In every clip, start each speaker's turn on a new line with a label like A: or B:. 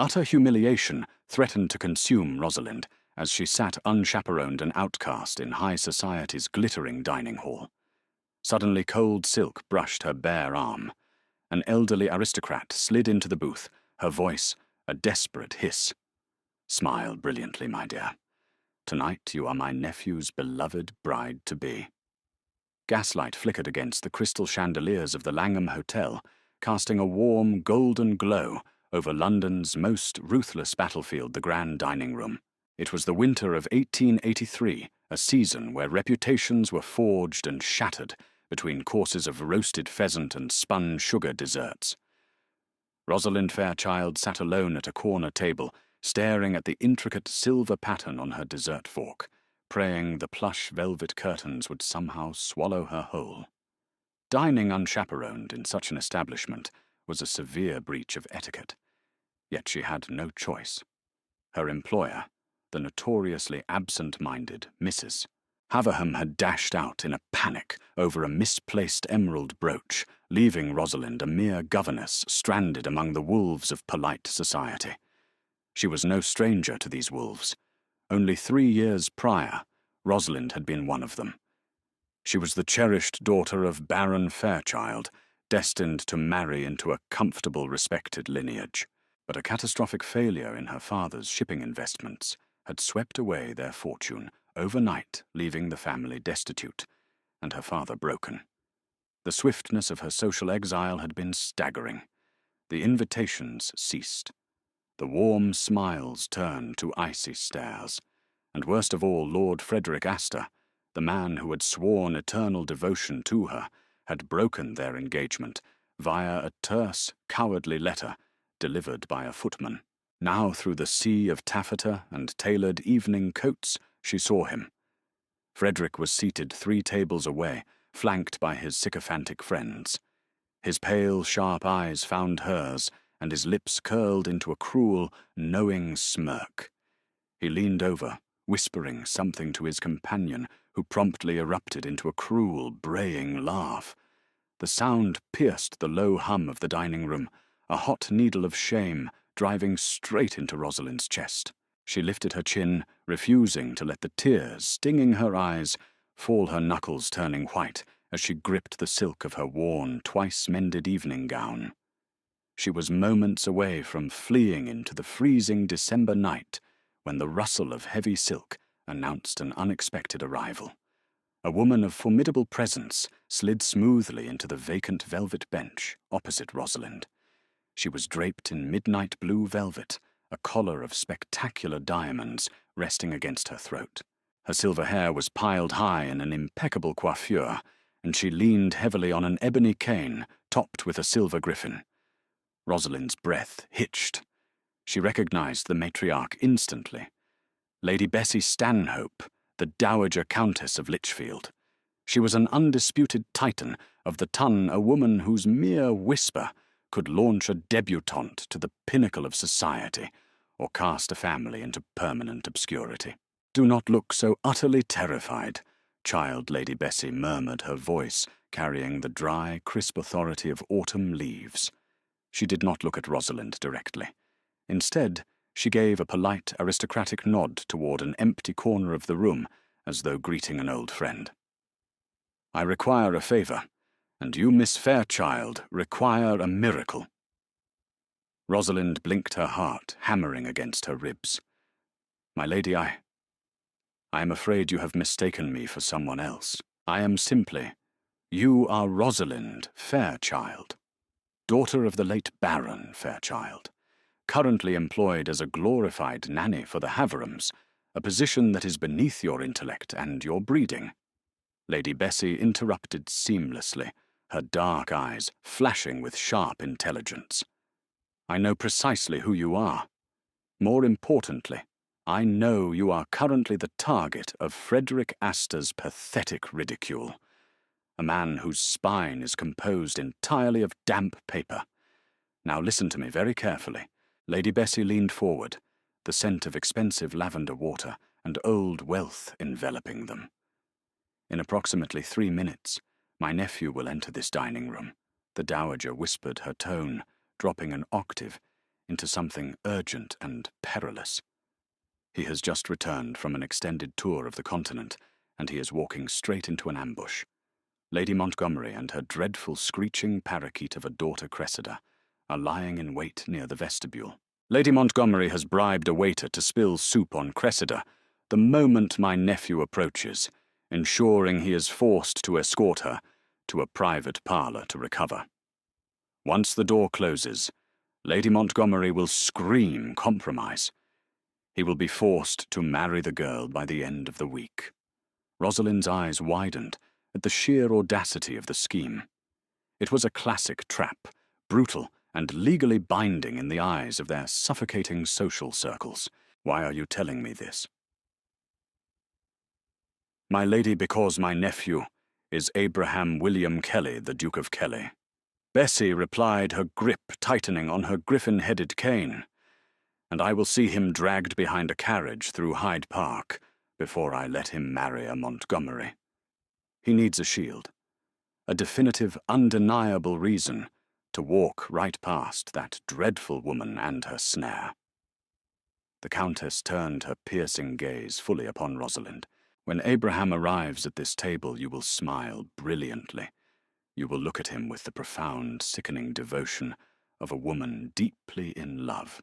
A: Utter humiliation threatened to consume Rosalind as she sat unchaperoned and outcast in high society's glittering dining hall. Suddenly cold silk brushed her bare arm. An elderly aristocrat slid into the booth, her voice a desperate hiss. "Smile brilliantly, my dear. Tonight you are my nephew's beloved bride-to-be." Gaslight flickered against the crystal chandeliers of the Langham Hotel, casting a warm, golden glow over London's most ruthless battlefield, the Grand Dining Room. It was the winter of 1883, a season where reputations were forged and shattered between courses of roasted pheasant and spun sugar desserts. Rosalind Fairchild sat alone at a corner table, staring at the intricate silver pattern on her dessert fork, praying the plush velvet curtains would somehow swallow her whole. Dining unchaperoned in such an establishment was a severe breach of etiquette, yet she had no choice. Her employer, the notoriously absent-minded Mrs. Haverham, had dashed out in a panic over a misplaced emerald brooch, leaving Rosalind a mere governess stranded among the wolves of polite society. She was no stranger to these wolves. Only 3 years prior, Rosalind had been one of them. She was the cherished daughter of Baron Fairchild, destined to marry into a comfortable, respected lineage. But a catastrophic failure in her father's shipping investments had swept away their fortune overnight, leaving the family destitute, and her father broken. The swiftness of her social exile had been staggering. The invitations ceased. The warm smiles turned to icy stares, and worst of all, Lord Frederick Astor, the man who had sworn eternal devotion to her, had broken their engagement via a terse, cowardly letter delivered by a footman. Now through the sea of taffeta and tailored evening coats she saw him. Frederick was seated 3 tables away, flanked by his sycophantic friends. His pale, sharp eyes found hers, and his lips curled into a cruel, knowing smirk. He leaned over, whispering something to his companion, who promptly erupted into a cruel, braying laugh. The sound pierced the low hum of the dining room, a hot needle of shame driving straight into Rosalind's chest. She lifted her chin, refusing to let the tears stinging her eyes fall, her knuckles turning white as she gripped the silk of her worn, twice-mended evening gown. She was moments away from fleeing into the freezing December night when the rustle of heavy silk announced an unexpected arrival. A woman of formidable presence slid smoothly into the vacant velvet bench opposite Rosalind. She was draped in midnight blue velvet, a collar of spectacular diamonds resting against her throat. Her silver hair was piled high in an impeccable coiffure, and she leaned heavily on an ebony cane topped with a silver griffin. Rosalind's breath hitched. She recognized the matriarch instantly. Lady Bessie Stanhope, the Dowager Countess of Lichfield. She was an undisputed titan of the ton, a woman whose mere whisper could launch a debutante to the pinnacle of society, or cast a family into permanent obscurity. "Do not look so utterly terrified," child Lady Bessie murmured, her voice carrying the dry, crisp authority of autumn leaves. She did not look at Rosalind directly. Instead, she gave a polite, aristocratic nod toward an empty corner of the room, as though greeting an old friend. "I require a favor, and you, Miss Fairchild, require a miracle." Rosalind blinked, her heart hammering against her ribs. "My lady, I am afraid you have mistaken me for someone else. I am simply, you are Rosalind Fairchild, daughter of the late Baron Fairchild, currently employed as a glorified nanny for the Haverhams, a position that is beneath your intellect and your breeding." Lady Bessie interrupted seamlessly, her dark eyes flashing with sharp intelligence. "I know precisely who you are. More importantly, I know you are currently the target of Frederick Astor's pathetic ridicule, a man whose spine is composed entirely of damp paper. Now listen to me very carefully." Lady Bessie leaned forward, the scent of expensive lavender water and old wealth enveloping them. "In approximately 3 minutes, my nephew will enter this dining room," the Dowager whispered, her tone dropping an octave into something urgent and perilous. He has just returned from an extended tour of the continent, and he is walking straight into an ambush. Lady Montgomery and her dreadful screeching parakeet of a daughter Cressida are lying in wait near the vestibule. Lady Montgomery has bribed a waiter to spill soup on Cressida the moment my nephew approaches, ensuring he is forced to escort her to a private parlour to recover. Once the door closes, Lady Montgomery will scream compromise. He will be forced to marry the girl by the end of the week. Rosalind's eyes widened at the sheer audacity of the scheme. It was a classic trap, brutal and legally binding in the eyes of their suffocating social circles. Why are you telling me this? My lady, because my nephew is Abraham William Kelly, the Duke of Kelly. Bessie replied, her grip tightening on her griffin-headed cane. And I will see him dragged behind a carriage through Hyde Park before I let him marry a Montgomery. He needs a shield, a definitive, undeniable reason to walk right past that dreadful woman and her snare. The Countess turned her piercing gaze fully upon Rosalind. When Abraham arrives at this table, you will smile brilliantly. You will look at him with the profound, sickening devotion of a woman deeply in love.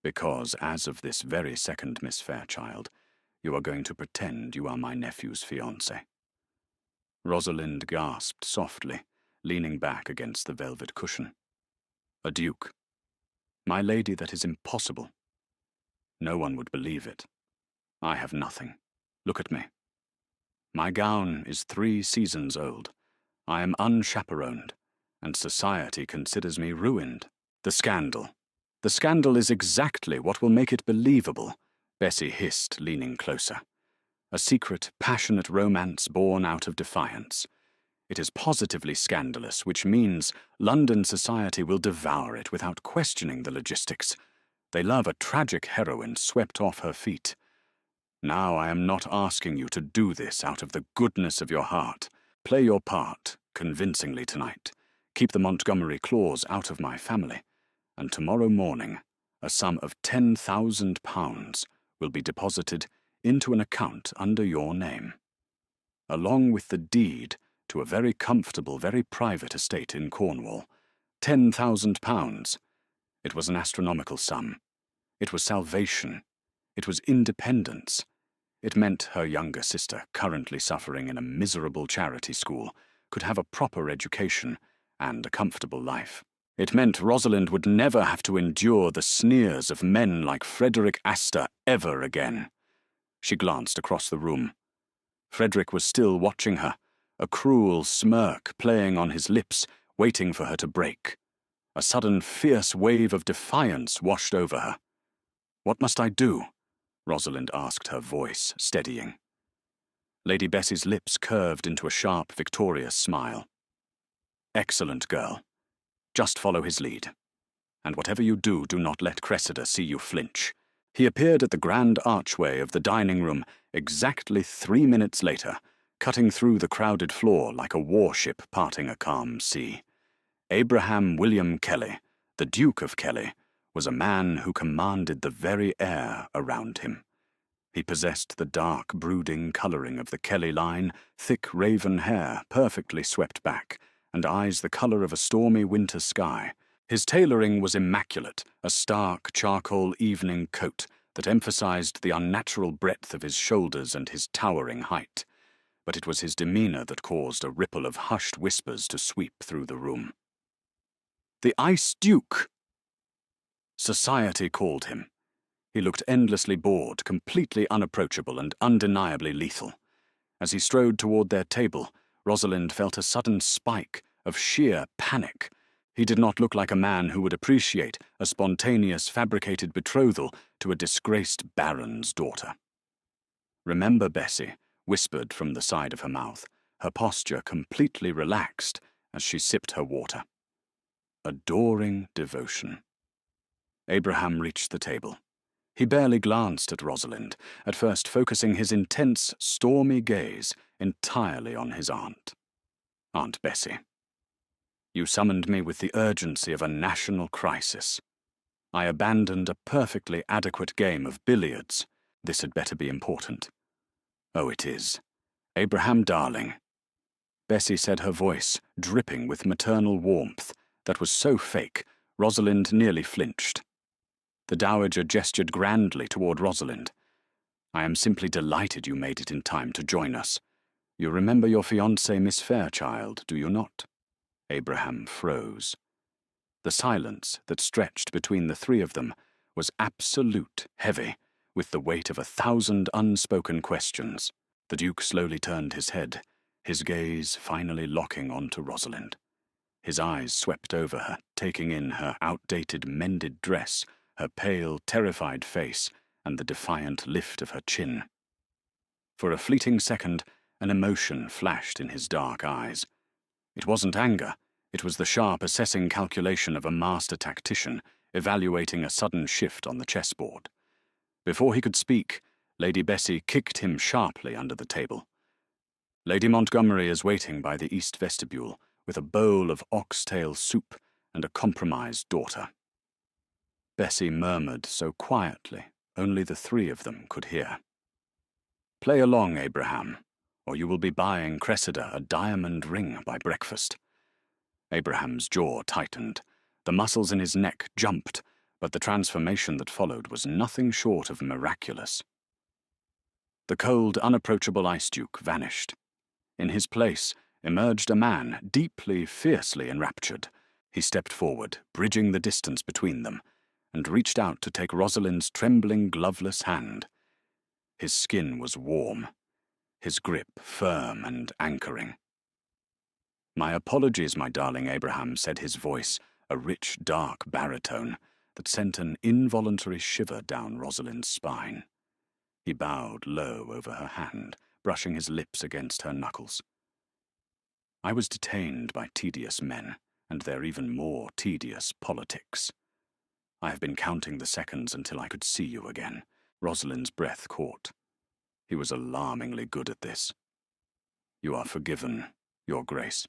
A: Because, as of this very second, Miss Fairchild, you are going to pretend you are my nephew's fiancée. Rosalind gasped softly, leaning back against the velvet cushion. A duke. My lady, that is impossible. No one would believe it. I have nothing. Look at me. My gown is 3 seasons old. I am unchaperoned, and society considers me ruined. The scandal. The scandal is exactly what will make it believable, Bessie hissed, leaning closer. A secret, passionate romance born out of defiance. It is positively scandalous, which means London society will devour it without questioning the logistics. They love a tragic heroine swept off her feet. Now I am not asking you to do this out of the goodness of your heart. Play your part convincingly tonight. Keep the Montgomery clause out of my family. And tomorrow morning, a sum of £10,000 will be deposited into an account under your name, along with the deed to a very comfortable, very private estate in Cornwall. £10,000. It was an astronomical sum. It was salvation. It was independence. It meant her younger sister, currently suffering in a miserable charity school, could have a proper education and a comfortable life. It meant Rosalind would never have to endure the sneers of men like Frederick Astor ever again. She glanced across the room. Frederick was still watching her, a cruel smirk playing on his lips, waiting for her to break. A sudden fierce wave of defiance washed over her. "What must I do?" Rosalind asked, her voice steadying. Lady Bessie's lips curved into a sharp, victorious smile. "Excellent, girl. Just follow his lead. And whatever you do, do not let Cressida see you flinch." He appeared at the grand archway of the dining room exactly 3 minutes later, cutting through the crowded floor like a warship parting a calm sea. Abraham William Kelly, the Duke of Kelly, was a man who commanded the very air around him. He possessed the dark, brooding colouring of the Kelly line, thick raven hair perfectly swept back, and eyes the colour of a stormy winter sky. His tailoring was immaculate, a stark charcoal evening coat that emphasized the unnatural breadth of his shoulders and his towering height. But it was his demeanour that caused a ripple of hushed whispers to sweep through the room. "The Ice Duke!" Society called him. He looked endlessly bored, completely unapproachable and undeniably lethal. As he strode toward their table, Rosalind felt a sudden spike of sheer panic. He did not look like a man who would appreciate a spontaneous, fabricated betrothal to a disgraced baron's daughter. "Remember, Bessie," whispered from the side of her mouth, her posture completely relaxed as she sipped her water. Adoring devotion. Abraham reached the table. He barely glanced at Rosalind, at first focusing his intense, stormy gaze entirely on his aunt. "Aunt Bessie, you summoned me with the urgency of a national crisis. I abandoned a perfectly adequate game of billiards. This had better be important. Oh, it is. Abraham, darling. Bessie said, her voice dripping with maternal warmth that was so fake, Rosalind nearly flinched. The dowager gestured grandly toward Rosalind. I am simply delighted you made it in time to join us. You remember your fiancée, Miss Fairchild, do you not? Abraham froze. The silence that stretched between the three of them was absolute, heavy, with the weight of 1,000 unspoken questions. The Duke slowly turned his head, his gaze finally locking onto Rosalind. His eyes swept over her, taking in her outdated mended dress, her pale, terrified face, and the defiant lift of her chin. For a fleeting second, an emotion flashed in his dark eyes. It wasn't anger. It was the sharp, assessing calculation of a master tactician, evaluating a sudden shift on the chessboard. Before he could speak, Lady Bessie kicked him sharply under the table. Lady Montgomery is waiting by the east vestibule, with a bowl of oxtail soup and a compromised daughter. Bessie murmured so quietly, only the three of them could hear. Play along, Abraham, or you will be buying Cressida a diamond ring by breakfast. Abraham's jaw tightened. The muscles in his neck jumped, but the transformation that followed was nothing short of miraculous. The cold, unapproachable Ice Duke vanished. In his place emerged a man, deeply, fiercely enraptured. He stepped forward, bridging the distance between them, and reached out to take Rosalind's trembling, gloveless hand. His skin was warm, his grip firm and anchoring. My apologies, my darling Abraham, said his voice, a rich, dark baritone that sent an involuntary shiver down Rosalind's spine. He bowed low over her hand, brushing his lips against her knuckles. I was detained by tedious men, and their even more tedious politics. I have been counting the seconds until I could see you again. Rosalind's breath caught. He was alarmingly good at this. You are forgiven, Your Grace.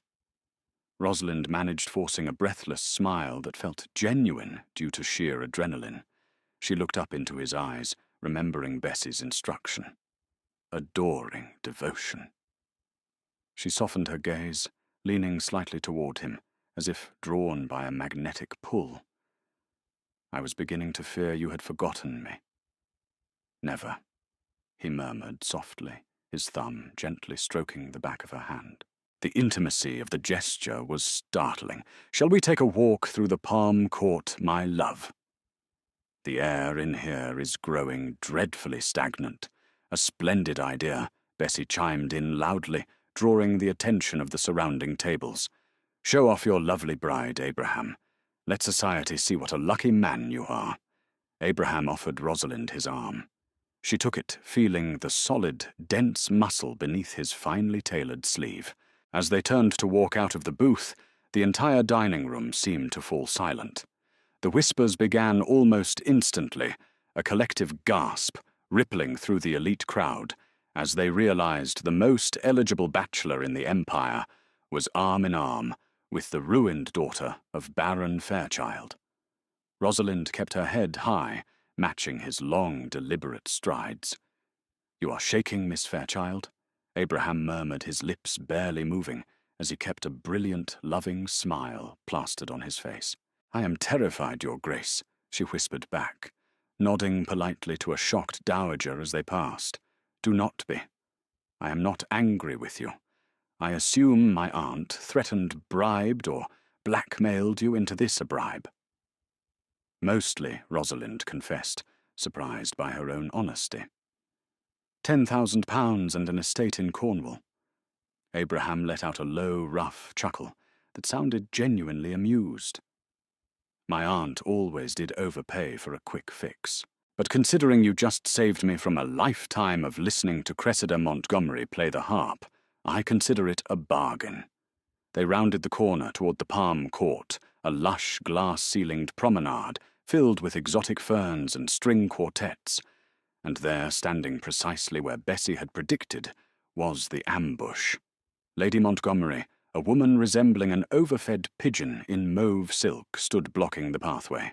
A: Rosalind managed forcing a breathless smile that felt genuine due to sheer adrenaline. She looked up into his eyes, remembering Bessie's instruction. Adoring devotion. She softened her gaze, leaning slightly toward him, as if drawn by a magnetic pull. I was beginning to fear you had forgotten me. Never, he murmured softly, his thumb gently stroking the back of her hand. The intimacy of the gesture was startling. Shall we take a walk through the palm court, my love? The air in here is growing dreadfully stagnant. A splendid idea, Bessie chimed in loudly, drawing the attention of the surrounding tables. Show off your lovely bride, Abraham. Let society see what a lucky man you are. Abraham offered Rosalind his arm. She took it, feeling the solid, dense muscle beneath his finely tailored sleeve. As they turned to walk out of the booth, the entire dining room seemed to fall silent. The whispers began almost instantly, a collective gasp rippling through the elite crowd as they realized the most eligible bachelor in the empire was arm in arm with the ruined daughter of Baron Fairchild. Rosalind kept her head high, matching his long, deliberate strides. You are shaking, Miss Fairchild? Abraham murmured, his lips barely moving, as he kept a brilliant, loving smile plastered on his face. I am terrified, Your Grace, she whispered back, nodding politely to a shocked dowager as they passed. Do not be. I am not angry with you. I assume my aunt threatened, bribed, or blackmailed you into this a bribe. Mostly, Rosalind confessed, surprised by her own honesty. £10,000 and an estate in Cornwall. Abraham let out a low, rough chuckle that sounded genuinely amused. My aunt always did overpay for a quick fix. But considering you just saved me from a lifetime of listening to Cressida Montgomery play the harp, I consider it a bargain. They rounded the corner toward the Palm Court, a lush, glass-ceilinged promenade filled with exotic ferns and string quartets, and there, standing precisely where Bessie had predicted, was the ambush. Lady Montgomery, a woman resembling an overfed pigeon in mauve silk, stood blocking the pathway.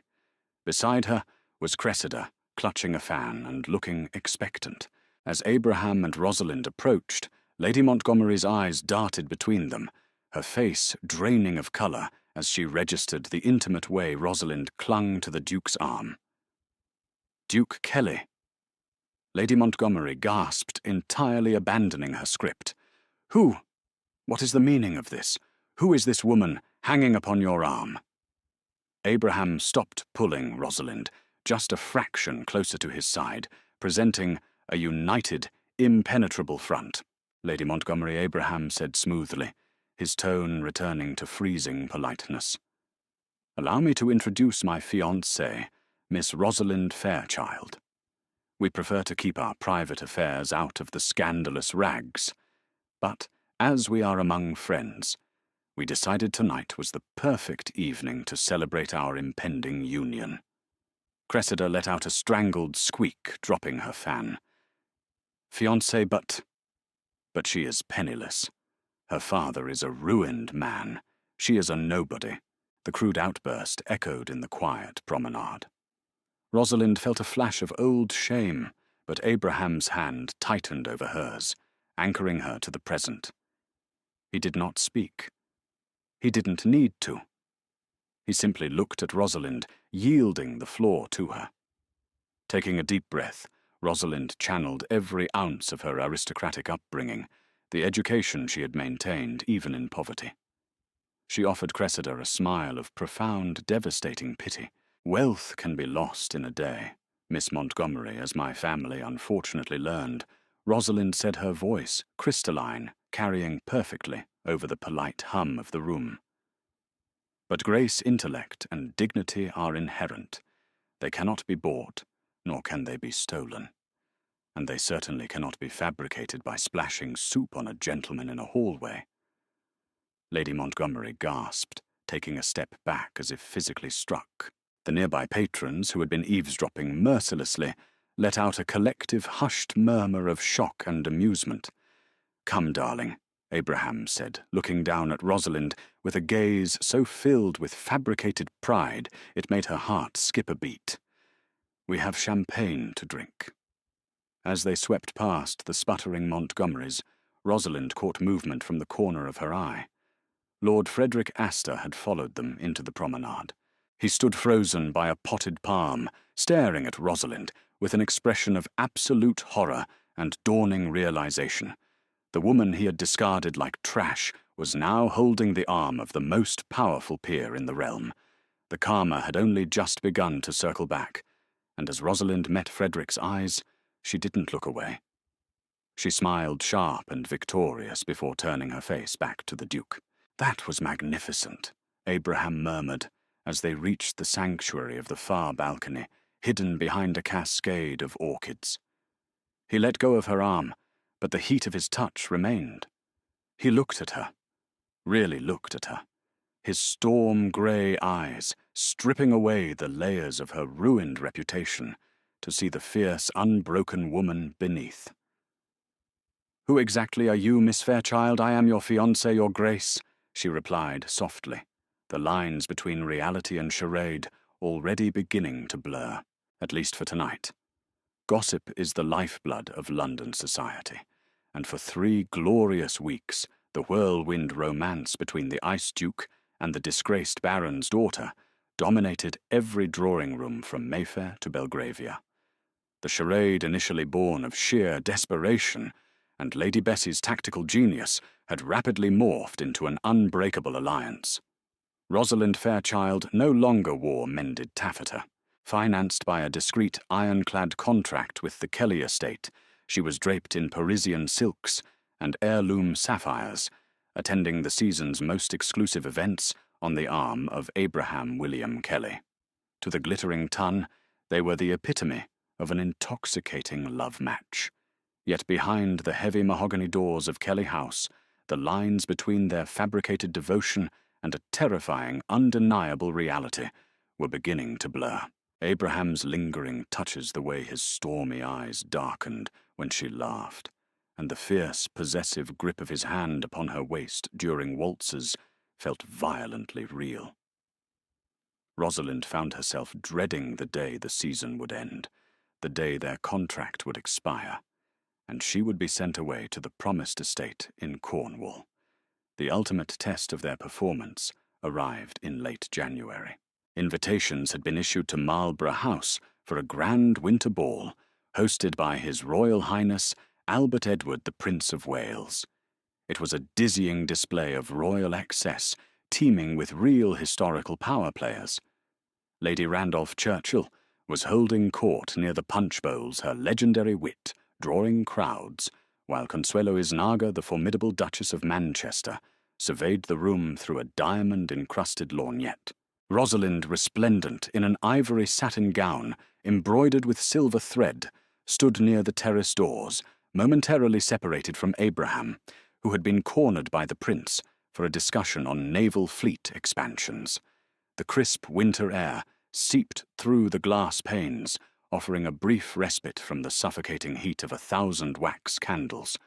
A: Beside her was Cressida, clutching a fan and looking expectant. As Abraham and Rosalind approached, Lady Montgomery's eyes darted between them, her face draining of colour as she registered the intimate way Rosalind clung to the Duke's arm. "Duke Kelly." Lady Montgomery gasped, entirely abandoning her script. "Who? What is the meaning of this? Who is this woman hanging upon your arm?" Abraham stopped pulling Rosalind, just a fraction closer to his side, presenting a united, impenetrable front. Lady Montgomery Abraham said smoothly, his tone returning to freezing politeness. "Allow me to introduce my fiancée, Miss Rosalind Fairchild. We prefer to keep our private affairs out of the scandalous rags, but as we are among friends, we decided tonight was the perfect evening to celebrate our impending union." Cressida let out a strangled squeak, dropping her fan. "Fiancé, but she is penniless. Her father is a ruined man. She is a nobody." The crude outburst echoed in the quiet promenade. Rosalind felt a flash of old shame, but Abraham's hand tightened over hers, anchoring her to the present. He did not speak. He didn't need to. He simply looked at Rosalind, yielding the floor to her. Taking a deep breath, Rosalind channeled every ounce of her aristocratic upbringing, the education she had maintained even in poverty. She offered Cressida a smile of profound, devastating pity. "Wealth can be lost in a day, Miss Montgomery, as my family unfortunately learned," Rosalind said, her voice crystalline, carrying perfectly over the polite hum of the room. "But grace, intellect, and dignity are inherent. They cannot be bought, nor can they be stolen. And they certainly cannot be fabricated by splashing soup on a gentleman in a hallway." Lady Montgomery gasped, taking a step back as if physically struck. The nearby patrons, who had been eavesdropping mercilessly, let out a collective hushed murmur of shock and amusement. "Come, darling," Abraham said, looking down at Rosalind with a gaze so filled with fabricated pride it made her heart skip a beat. "We have champagne to drink." As they swept past the sputtering Montgomerys, Rosalind caught movement from the corner of her eye. Lord Frederick Astor had followed them into the promenade. He stood frozen by a potted palm, staring at Rosalind with an expression of absolute horror and dawning realization. The woman he had discarded like trash was now holding the arm of the most powerful peer in the realm. The karma had only just begun to circle back, and as Rosalind met Frederick's eyes, she didn't look away. She smiled sharp and victorious before turning her face back to the Duke. "That was magnificent," Abraham murmured, as they reached the sanctuary of the far balcony, hidden behind a cascade of orchids. He let go of her arm, but the heat of his touch remained. He looked at her, really looked at her, his storm-grey eyes stripping away the layers of her ruined reputation to see the fierce, unbroken woman beneath. "Who exactly are you, Miss Fairchild? I am your fiancé, your grace," she replied softly, the lines between reality and charade already beginning to blur, at least for tonight. Gossip is the lifeblood of London society, and for 3 glorious weeks the whirlwind romance between the Ice Duke and the disgraced Baron's daughter dominated every drawing room from Mayfair to Belgravia. The charade, initially born of sheer desperation, and Lady Bessie's tactical genius, had rapidly morphed into an unbreakable alliance. Rosalind Fairchild no longer wore mended taffeta. Financed by a discreet ironclad contract with the Kelly estate, she was draped in Parisian silks and heirloom sapphires, attending the season's most exclusive events on the arm of Abraham William Kelly. To the glittering ton, they were the epitome of an intoxicating love match. Yet behind the heavy mahogany doors of Kelly House, the lines between their fabricated devotion and a terrifying, undeniable reality were beginning to blur. Abraham's lingering touches, the way his stormy eyes darkened when she laughed, and the fierce, possessive grip of his hand upon her waist during waltzes felt violently real. Rosalind found herself dreading the day the season would end, the day their contract would expire, and she would be sent away to the promised estate in Cornwall. The ultimate test of their performance arrived in late January. Invitations had been issued to Marlborough House for a grand winter ball, hosted by His Royal Highness Albert Edward, the Prince of Wales. It was a dizzying display of royal excess, teeming with real historical power players. Lady Randolph Churchill was holding court near the punch bowls, her legendary wit drawing crowds, while Consuelo Isnaga, the formidable Duchess of Manchester, surveyed the room through a diamond-encrusted lorgnette. Rosalind, resplendent in an ivory satin gown embroidered with silver thread, stood near the terrace doors, momentarily separated from Abraham, who had been cornered by the prince for a discussion on naval fleet expansions. The crisp winter air seeped through the glass panes, offering a brief respite from the suffocating heat of 1,000 wax candles.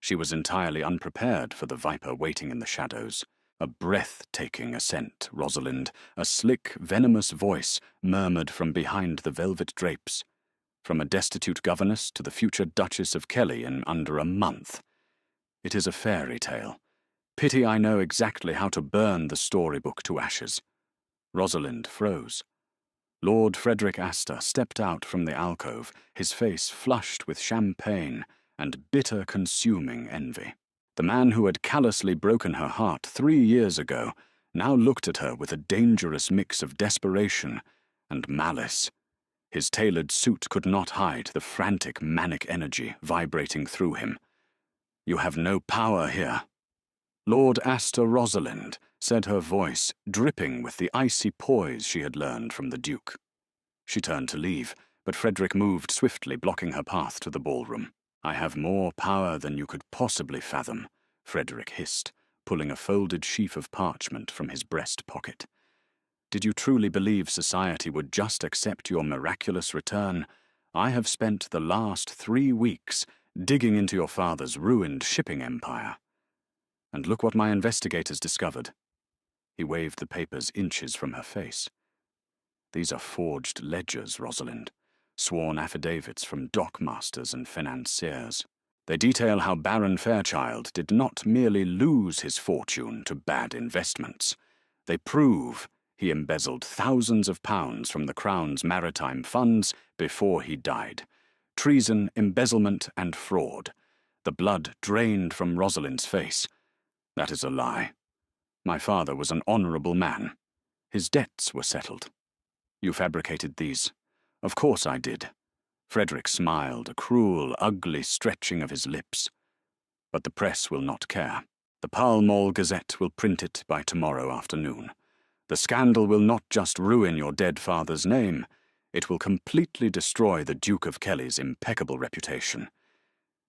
A: She was entirely unprepared for the viper waiting in the shadows. A breathtaking ascent, Rosalind, a slick, venomous voice murmured from behind the velvet drapes. From a destitute governess to the future Duchess of Kelly in under a month. It is a fairy tale. Pity I know exactly how to burn the storybook to ashes. Rosalind froze. Lord Frederick Astor stepped out from the alcove, his face flushed with champagne and bitter, consuming envy. The man who had callously broken her heart 3 years ago now looked at her with a dangerous mix of desperation and malice. His tailored suit could not hide the frantic, manic energy vibrating through him. "You have no power here." "Lord Astor, Rosalind," said her voice, dripping with the icy poise she had learned from the Duke. She turned to leave, but Frederick moved swiftly, blocking her path to the ballroom. "I have more power than you could possibly fathom," Frederick hissed, pulling a folded sheaf of parchment from his breast pocket. "Did you truly believe society would just accept your miraculous return? I have spent the last 3 weeks digging into your father's ruined shipping empire. And look what my investigators discovered." He waved the papers inches from her face. "These are forged ledgers, Rosalind. Sworn affidavits from dockmasters and financiers. They detail how Baron Fairchild did not merely lose his fortune to bad investments. They prove he embezzled thousands of pounds from the Crown's maritime funds before he died. Treason, embezzlement, and fraud. The blood drained from Rosalind's face. That is a lie. My father was an honourable man. His debts were settled. You fabricated these. Of course I did." Frederick smiled, a cruel, ugly stretching of his lips. "But the press will not care. The Pall Mall Gazette will print it by tomorrow afternoon. The scandal will not just ruin your dead father's name, it will completely destroy the Duke of Kelly's impeccable reputation.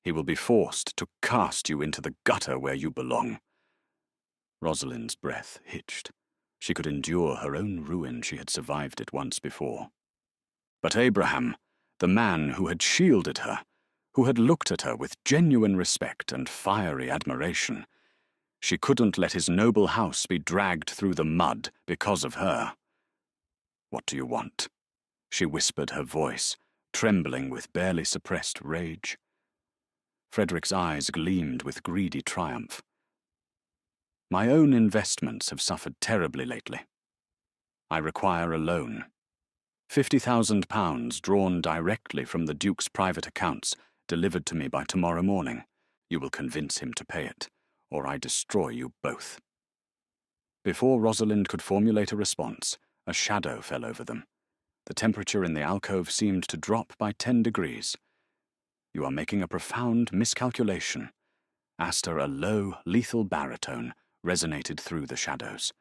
A: He will be forced to cast you into the gutter where you belong." Rosalind's breath hitched. She could endure her own ruin, she had survived it once before. But Abraham, the man who had shielded her, who had looked at her with genuine respect and fiery admiration, she couldn't let his noble house be dragged through the mud because of her. "What do you want?" she whispered, her voice trembling with barely suppressed rage. Frederick's eyes gleamed with greedy triumph. "My own investments have suffered terribly lately. I require a loan. £50,000 drawn directly from the Duke's private accounts, delivered to me by tomorrow morning. You will convince him to pay it, or I destroy you both." Before Rosalind could formulate a response, a shadow fell over them. The temperature in the alcove seemed to drop by 10 degrees. "You are making a profound miscalculation." Astor, a low, lethal baritone, resonated through the shadows.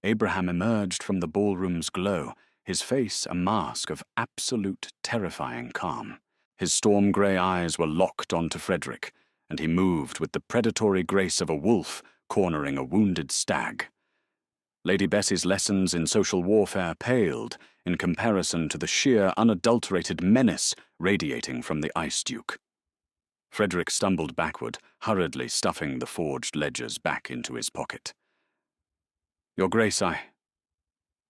A: Abraham emerged from the ballroom's glow, his face a mask of absolute, terrifying calm. His storm-grey eyes were locked onto Frederick, and he moved with the predatory grace of a wolf cornering a wounded stag. Lady Bessie's lessons in social warfare paled in comparison to the sheer, unadulterated menace radiating from the Ice Duke. Frederick stumbled backward, hurriedly stuffing the forged ledgers back into his pocket. "Your Grace,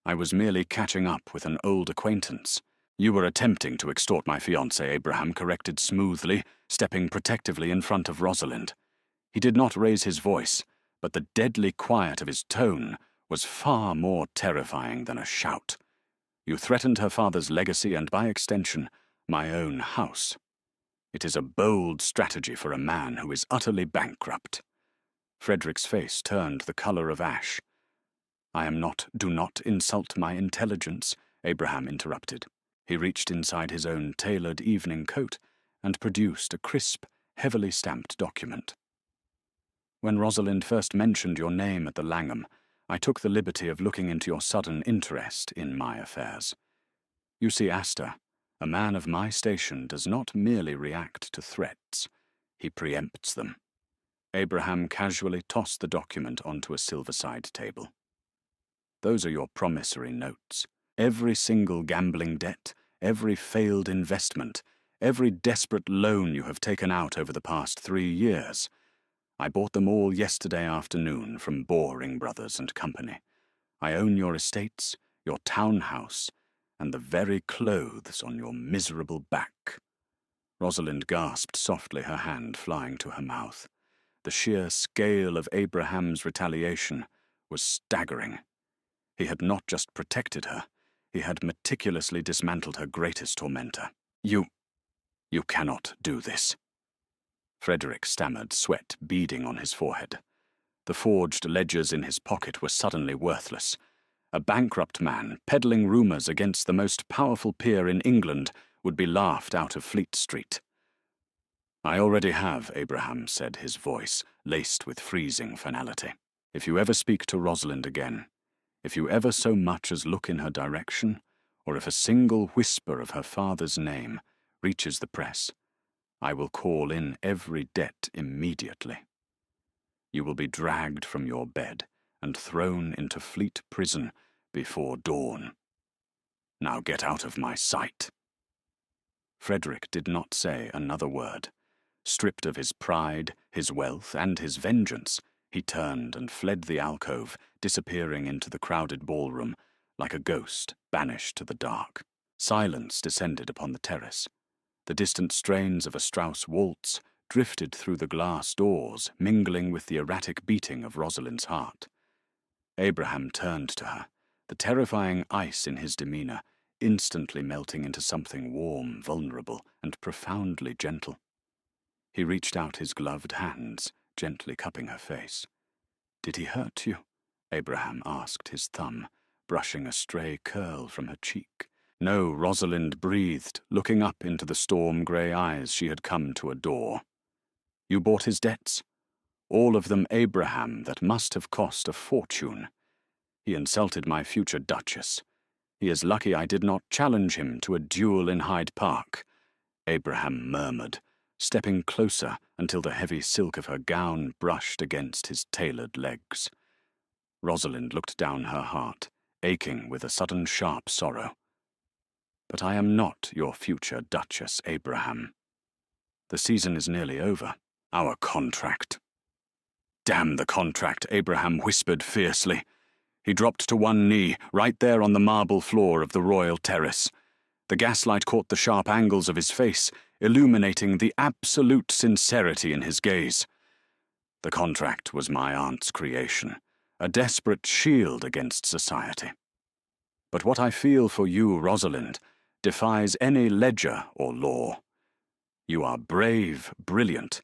A: I was merely catching up with an old acquaintance. You were attempting to extort my fiancé, Abraham corrected smoothly, stepping protectively in front of Rosalind. He did not raise his voice, but the deadly quiet of his tone was far more terrifying than a shout. You threatened her father's legacy and, by extension, my own house. It is a bold strategy for a man who is utterly bankrupt. Frederick's face turned the color of ash. Do not insult my intelligence, Abraham interrupted. He reached inside his own tailored evening coat and produced a crisp, heavily stamped document. When Rosalind first mentioned your name at the Langham, I took the liberty of looking into your sudden interest in my affairs. You see, Asta, a man of my station does not merely react to threats, he preempts them. Abraham casually tossed the document onto a silver-side table. Those are your promissory notes. Every single gambling debt, every failed investment, every desperate loan you have taken out over the past 3 years. I bought them all yesterday afternoon from Boring Brothers and Company. I own your estates, your townhouse, and the very clothes on your miserable back. Rosalind gasped softly, her hand flying to her mouth. The sheer scale of Abraham's retaliation was staggering. He had not just protected her, he had meticulously dismantled her greatest tormentor. You cannot do this. Frederick stammered, sweat beading on his forehead. The forged ledgers in his pocket were suddenly worthless. A bankrupt man peddling rumours against the most powerful peer in England would be laughed out of Fleet Street. I already have, Abraham said, his voice laced with freezing finality. If you ever speak to Rosalind again, if you ever so much as look in her direction, or if a single whisper of her father's name reaches the press, I will call in every debt immediately. You will be dragged from your bed and thrown into Fleet Prison before dawn. Now get out of my sight. Frederick did not say another word. Stripped of his pride, his wealth, and his vengeance, he turned and fled the alcove, disappearing into the crowded ballroom like a ghost banished to the dark. Silence descended upon the terrace. The distant strains of a Strauss waltz drifted through the glass doors, mingling with the erratic beating of Rosalind's heart. Abraham turned to her, the terrifying ice in his demeanour instantly melting into something warm, vulnerable, and profoundly gentle. He reached out his gloved hands, gently cupping her face. "Did he hurt you?" Abraham asked, his thumb brushing a stray curl from her cheek. "No," Rosalind breathed, looking up into the storm-grey eyes she had come to adore. "You bought his debts? All of them, Abraham, that must have cost a fortune. He insulted my future Duchess. He is lucky I did not challenge him to a duel in Hyde Park," Abraham murmured, stepping closer until the heavy silk of her gown brushed against his tailored legs. Rosalind looked down her heart, aching with a sudden sharp sorrow. "But I am not your future Duchess, Abraham. The season is nearly over. Our contract." "Damn the contract," Abraham whispered fiercely. He dropped to one knee, right there on the marble floor of the royal terrace. The gaslight caught the sharp angles of his face, illuminating the absolute sincerity in his gaze. "The contract was my aunt's creation, a desperate shield against society. But what I feel for you, Rosalind, defies any ledger or law. You are brave, brilliant,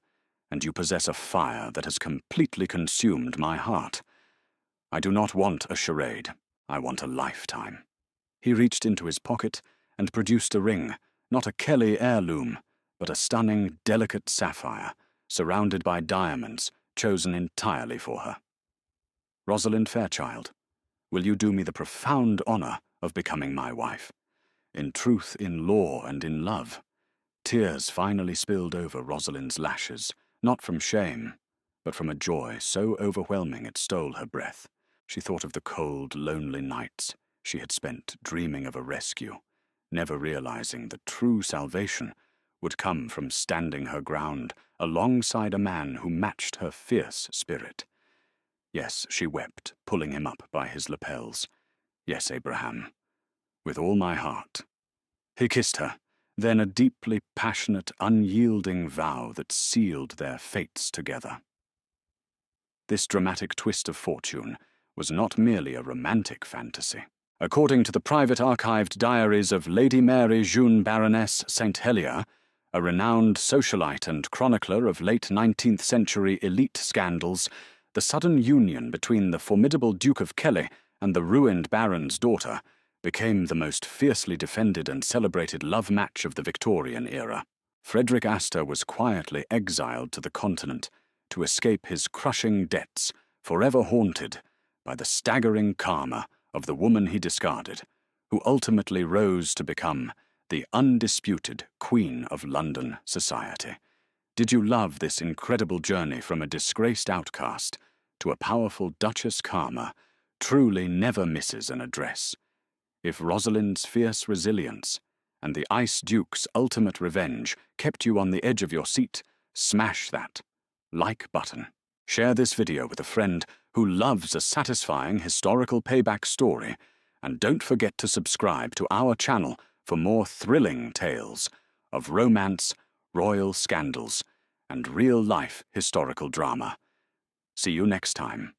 A: and you possess a fire that has completely consumed my heart. I do not want a charade. I want a lifetime." He reached into his pocket and produced a ring, not a Kelly heirloom, but a stunning, delicate sapphire, surrounded by diamonds, chosen entirely for her. "Rosalind Fairchild, will you do me the profound honour of becoming my wife? In truth, in law, and in love." Tears finally spilled over Rosalind's lashes, not from shame, but from a joy so overwhelming it stole her breath. She thought of the cold, lonely nights she had spent dreaming of a rescue, never realizing that true salvation would come from standing her ground alongside a man who matched her fierce spirit. Yes, she wept, pulling him up by his lapels. Yes, Abraham, with all my heart. He kissed her, then a deeply passionate, unyielding vow that sealed their fates together. This dramatic twist of fortune was not merely a romantic fantasy. According to the private archived diaries of Lady Mary June Baroness St. Helier, a renowned socialite and chronicler of late 19th century elite scandals, the sudden union between the formidable Duke of Kelly and the ruined Baron's daughter became the most fiercely defended and celebrated love match of the Victorian era. Frederick Astor was quietly exiled to the continent to escape his crushing debts, forever haunted by the staggering karma of the woman he discarded, who ultimately rose to become the undisputed Queen of London society. Did you love this incredible journey from a disgraced outcast to a powerful Duchess Karma? Truly never misses an address. If Rosalind's fierce resilience and the Ice Duke's ultimate revenge kept you on the edge of your seat, smash that like button. Share this video with a friend who loves a satisfying historical payback story, and don't forget to subscribe to our channel for more thrilling tales of romance, royal scandals, and real-life historical drama. See you next time.